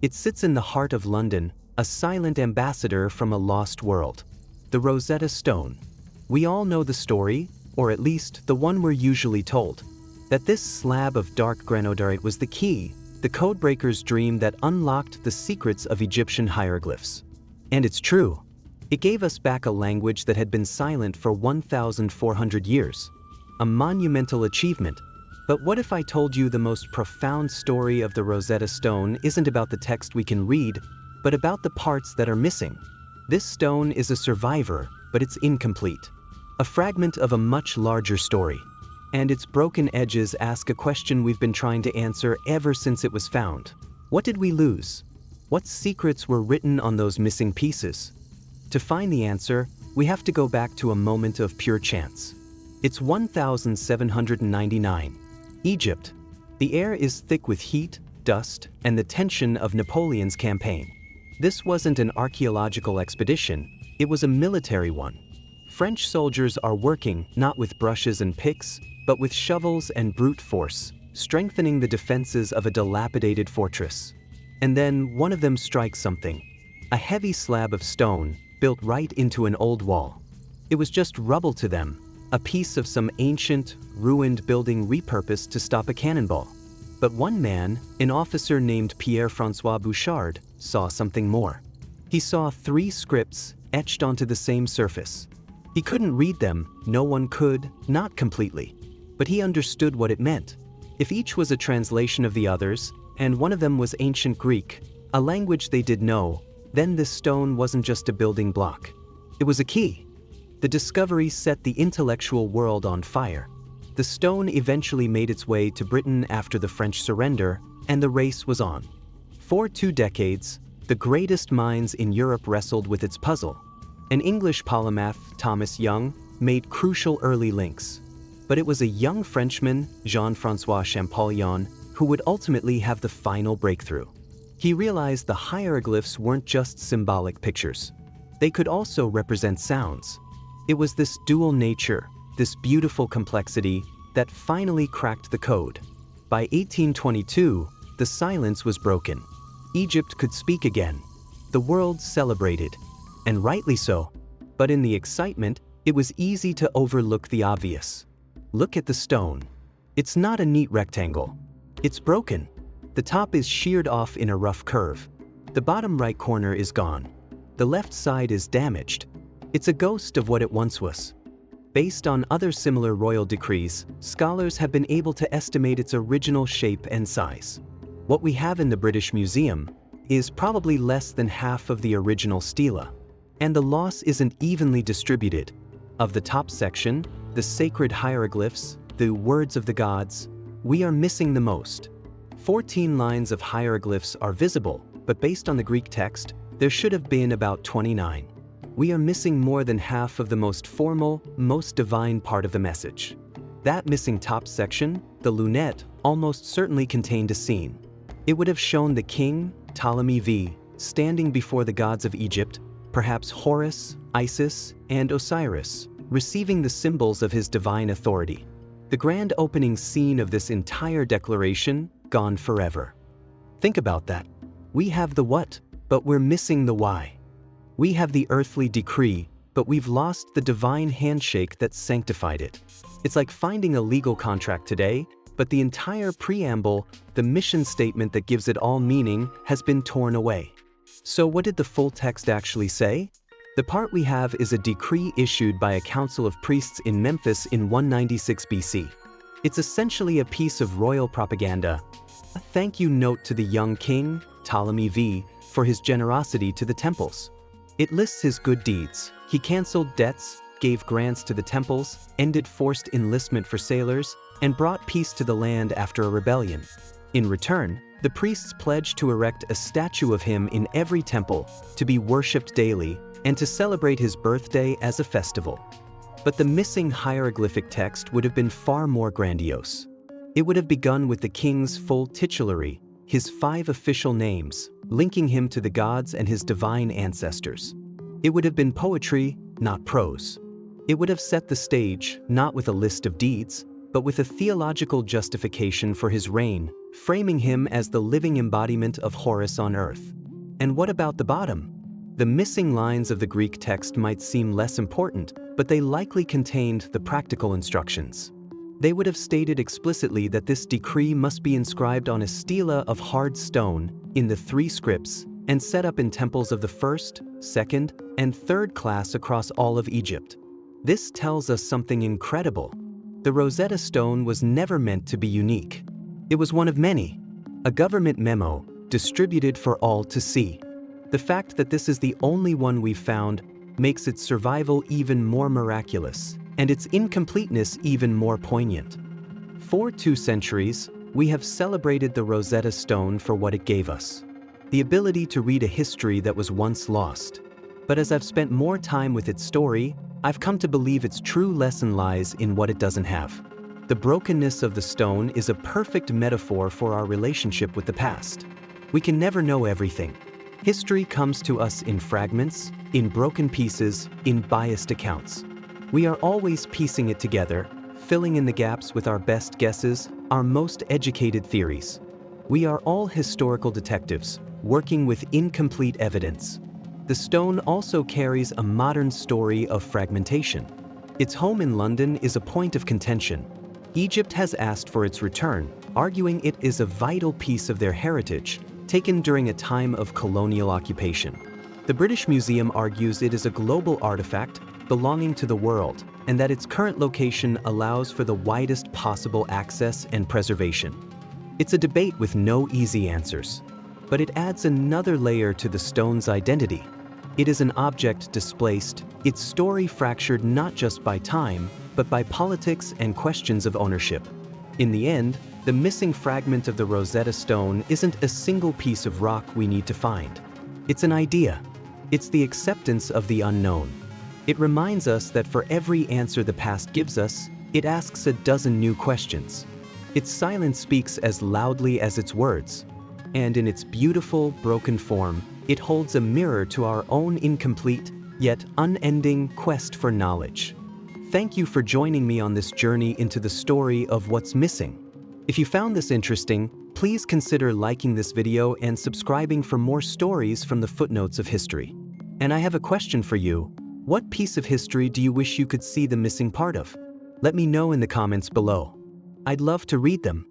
It sits in the heart of London, a silent ambassador from a lost world. The Rosetta Stone. We all know the story, or at least the one we're usually told, that this slab of dark granodiorite was the key, the codebreaker's dream that unlocked the secrets of Egyptian hieroglyphs. And it's true. It gave us back a language that had been silent for 1,400 years. A monumental achievement. But what if I told you the most profound story of the Rosetta Stone isn't about the text we can read, but about the parts that are missing? This stone is a survivor, but it's incomplete. A fragment of a much larger story. And its broken edges ask a question we've been trying to answer ever since it was found. What did we lose? What secrets were written on those missing pieces? To find the answer, we have to go back to a moment of pure chance. It's 1799. Egypt. The air is thick with heat, dust, and the tension of Napoleon's campaign. This wasn't an archaeological expedition, it was a military one. French soldiers are working not with brushes and picks, but with shovels and brute force, strengthening the defenses of a dilapidated fortress. And then one of them strikes something. A heavy slab of stone, built right into an old wall. It was just rubble to them, a piece of some ancient, ruined building repurposed to stop a cannonball. But one man, an officer named Jean-François Bouchard, saw something more. He saw 3 scripts etched onto the same surface. He couldn't read them, no one could, not completely. But he understood what it meant. If each was a translation of the others, and one of them was ancient Greek, a language they did know, then this stone wasn't just a building block. It was a key. The discovery set the intellectual world on fire. The stone eventually made its way to Britain after the French surrender, and the race was on. For 2 decades, the greatest minds in Europe wrestled with its puzzle. An English polymath, Thomas Young, made crucial early links. But it was a young Frenchman, Jean-François Champollion, who would ultimately have the final breakthrough. He realized the hieroglyphs weren't just symbolic pictures. They could also represent sounds. It was this dual nature, this beautiful complexity, that finally cracked the code. By 1822, the silence was broken. Egypt could speak again. The world celebrated. And rightly so. But in the excitement, it was easy to overlook the obvious. Look at the stone. It's not a neat rectangle. It's broken. The top is sheared off in a rough curve. The bottom right corner is gone. The left side is damaged. It's a ghost of what it once was. Based on other similar royal decrees, scholars have been able to estimate its original shape and size. What we have in the British Museum is probably less than half of the original stela. And the loss isn't evenly distributed. Of the top section, the sacred hieroglyphs, the words of the gods, we are missing the most. 14 lines of hieroglyphs are visible, but based on the Greek text, there should have been about 29. We are missing more than half of the most formal, most divine part of the message. That missing top section, the lunette, almost certainly contained a scene. It would have shown the king, Ptolemy V, standing before the gods of Egypt, perhaps Horus, Isis, and Osiris, receiving the symbols of his divine authority. The grand opening scene of this entire declaration, gone forever. Think about that. We have the what, but we're missing the why. We have the earthly decree, but we've lost the divine handshake that sanctified it. It's like finding a legal contract today, but the entire preamble, the mission statement that gives it all meaning, has been torn away. So what did the full text actually say? The part we have is a decree issued by a council of priests in Memphis in 196 BC. It's essentially a piece of royal propaganda, a thank you note to the young king, Ptolemy V, for his generosity to the temples. It lists his good deeds. He canceled debts, gave grants to the temples, ended forced enlistment for sailors, and brought peace to the land after a rebellion. In return, the priests pledged to erect a statue of him in every temple, to be worshipped daily, and to celebrate his birthday as a festival. But the missing hieroglyphic text would have been far more grandiose. It would have begun with the king's full titulary, his 5 official names, linking him to the gods and his divine ancestors. It would have been poetry, not prose. It would have set the stage, not with a list of deeds, but with a theological justification for his reign, framing him as the living embodiment of Horus on earth. And what about the bottom? The missing lines of the Greek text might seem less important, but they likely contained the practical instructions. They would have stated explicitly that this decree must be inscribed on a stela of hard stone in the 3 scripts and set up in temples of the 1st, 2nd, and 3rd class across all of Egypt. This tells us something incredible. The Rosetta Stone was never meant to be unique. It was one of many, a government memo distributed for all to see. The fact that this is the only one we've found makes its survival even more miraculous, and its incompleteness even more poignant. For 2 centuries, we have celebrated the Rosetta Stone for what it gave us: the ability to read a history that was once lost. But as I've spent more time with its story, I've come to believe its true lesson lies in what it doesn't have. The brokenness of the stone is a perfect metaphor for our relationship with the past. We can never know everything. History comes to us in fragments, in broken pieces, in biased accounts. We are always piecing it together, filling in the gaps with our best guesses, our most educated theories. We are all historical detectives, working with incomplete evidence. The stone also carries a modern story of fragmentation. Its home in London is a point of contention. Egypt has asked for its return, arguing it is a vital piece of their heritage, taken during a time of colonial occupation. The British Museum argues it is a global artifact belonging to the world, and that its current location allows for the widest possible access and preservation. It's a debate with no easy answers, but it adds another layer to the stone's identity. It is an object displaced, its story fractured not just by time, but by politics and questions of ownership. In the end, the missing fragment of the Rosetta Stone isn't a single piece of rock we need to find. It's an idea. It's the acceptance of the unknown. It reminds us that for every answer the past gives us, it asks a dozen new questions. Its silence speaks as loudly as its words, and in its beautiful, broken form, it holds a mirror to our own incomplete, yet unending quest for knowledge. Thank you for joining me on this journey into the story of what's missing. If you found this interesting, please consider liking this video and subscribing for more stories from the footnotes of history. And I have a question for you. What piece of history do you wish you could see the missing part of? Let me know in the comments below. I'd love to read them.